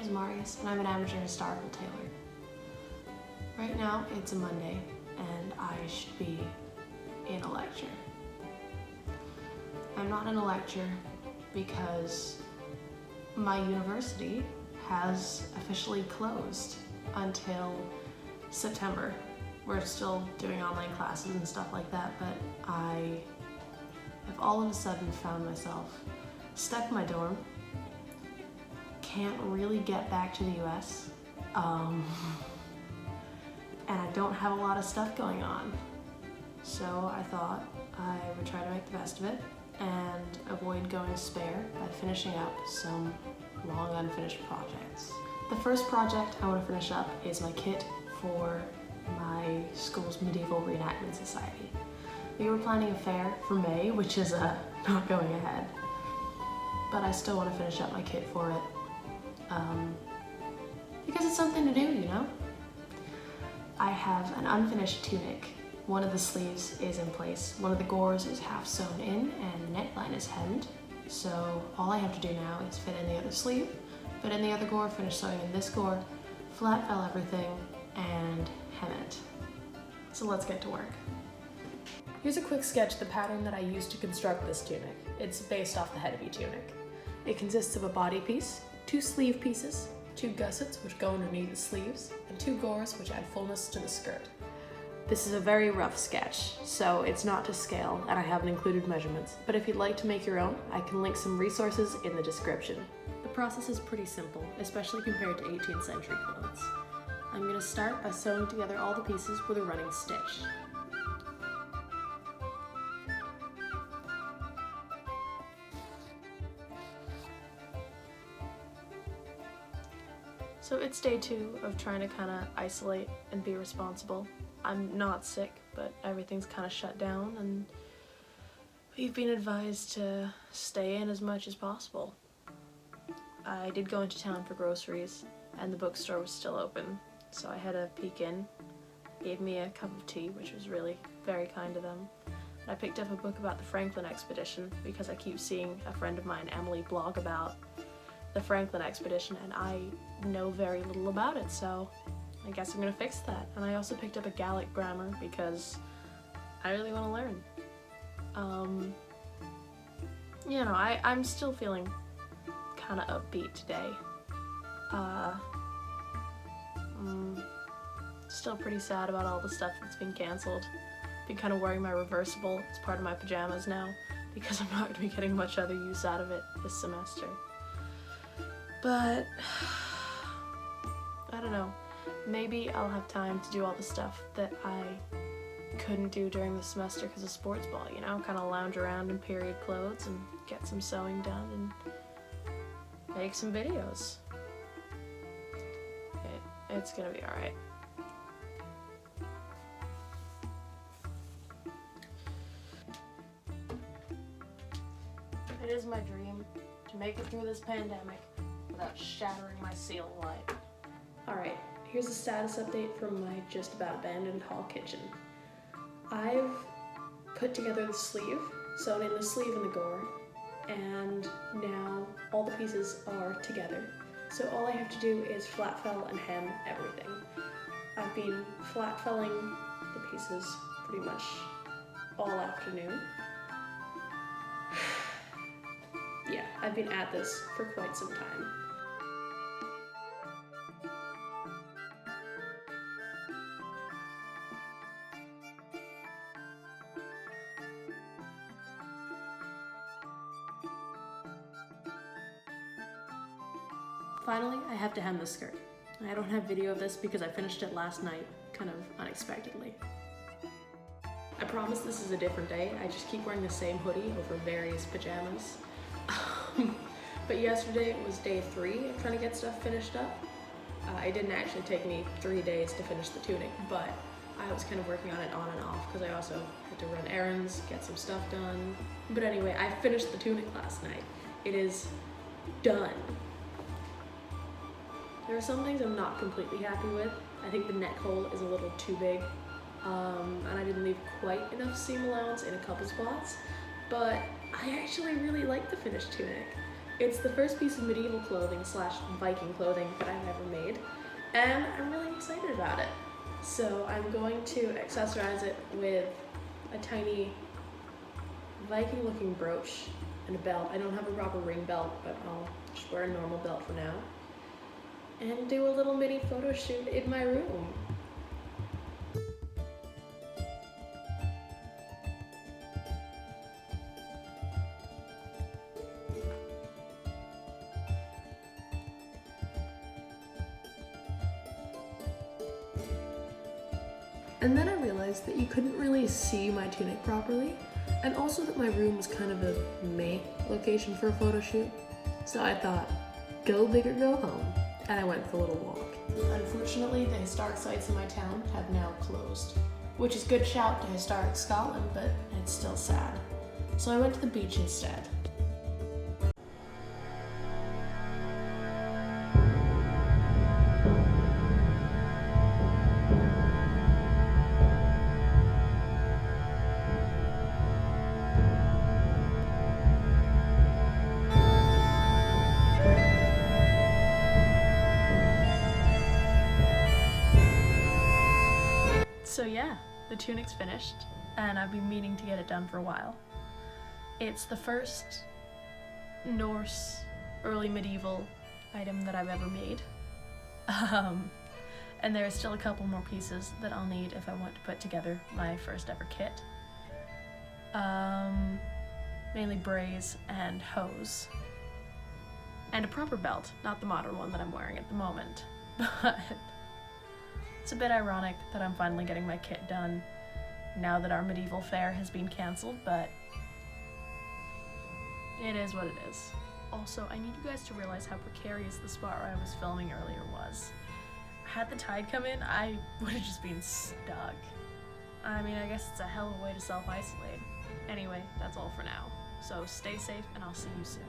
is Marius, and I'm an amateur historical tailor. Right now, it's a Monday, and I should be in a lecture. I'm not in a lecture because my university has officially closed until September. We're still doing online classes and stuff like that, but I have all of a sudden found myself stuck in my dorm, can't really get back to the US, and I don't have a lot of stuff going on. So I thought I would try to make the best of it and avoid going spare by finishing up some long unfinished projects. The first project I want to finish up is my kit for my school's medieval reenactment society. We were planning a fair for May, which is not going ahead, but I still want to finish up my kit for it because it's something to do, you know? I have an unfinished tunic. One of the sleeves is in place, one of the gores is half sewn in, and the neckline is hemmed. So all I have to do now is fit in the other sleeve, fit in the other gore, finish sewing in this gore, flat fell everything, and hem it. So let's get to work. Here's a quick sketch of the pattern that I used to construct this tunic. It's based off the head of a tunic. It consists of a body piece, 2 sleeve pieces, 2 gussets which go underneath the sleeves, and 2 gores which add fullness to the skirt. This is a very rough sketch, so it's not to scale and I haven't included measurements, but if you'd like to make your own, I can link some resources in the description. The process is pretty simple, especially compared to 18th century clothes. I'm going to start by sewing together all the pieces with a running stitch. So it's day 2 of trying to kind of isolate and be responsible. I'm not sick, but everything's kind of shut down and we've been advised to stay in as much as possible. I did go into town for groceries and the bookstore was still open, so I had a peek in. Gave me a cup of tea, which was really very kind of them. And I picked up a book about the Franklin expedition because I keep seeing a friend of mine, Emily, blog about the Franklin expedition and I know very little about it, so I guess I'm gonna fix that. And I also picked up a Gallic grammar because I really want to learn. You know, I'm still feeling kind of upbeat today. Still pretty sad about all the stuff that's been cancelled. Been kind of wearing my reversible as part of my pajamas now because I'm not going to be getting much other use out of it this semester. But I don't know. Maybe I'll have time to do all the stuff that I couldn't do during the semester because of sports ball, you know? Kind of lounge around in period clothes and get some sewing done and make some videos. It's gonna be alright. It is my dream to make it through this pandemic without shattering my ceiling light. Alright, here's a status update from my just about abandoned hall kitchen. I've put together the sleeve, sewn in the sleeve and the gore, and now all the pieces are together. So all I have to do is flat fell and hem everything. I've been flat felling the pieces pretty much all afternoon. Yeah, I've been at this for quite some time. Finally, I have to hem the skirt. I don't have video of this because I finished it last night, kind of unexpectedly. I promise this is a different day. I just keep wearing the same hoodie over various pajamas. But yesterday was day 3 of trying to get stuff finished up. It didn't actually take me 3 days to finish the tunic, but I was kind of working on it on and off because I also had to run errands, get some stuff done. But anyway, I finished the tunic last night. It is done. There are some things I'm not completely happy with. I think the neck hole is a little too big, and I didn't leave quite enough seam allowance in a couple spots, but I actually really like the finished tunic. It's the first piece of medieval clothing slash Viking clothing that I've ever made, and I'm really excited about it. So I'm going to accessorize it with a tiny Viking looking brooch and a belt. I don't have a proper ring belt, but I'll just wear a normal belt for now. And do a little mini photo shoot in my room. And then I realized that you couldn't really see my tunic properly, and also that my room was kind of a meh location for a photo shoot. So I thought, go big or go home, and I went for a little walk. Unfortunately, the historic sites in my town have now closed, which is a good shout to historic Scotland, but it's still sad. So I went to the beach instead. So yeah, the tunic's finished, and I've been meaning to get it done for a while. It's the first Norse, early medieval item that I've ever made. And there are still a couple more pieces that I'll need if I want to put together my first ever kit. Mainly brays and hose. And a proper belt, not the modern one that I'm wearing at the moment. But it's a bit ironic that I'm finally getting my kit done now that our medieval fair has been cancelled, but it is what it is. Also, I need you guys to realize how precarious the spot where I was filming earlier was. Had the tide come in, I would have just been stuck. I mean, I guess it's a hell of a way to self-isolate. Anyway, that's all for now. So stay safe, and I'll see you soon.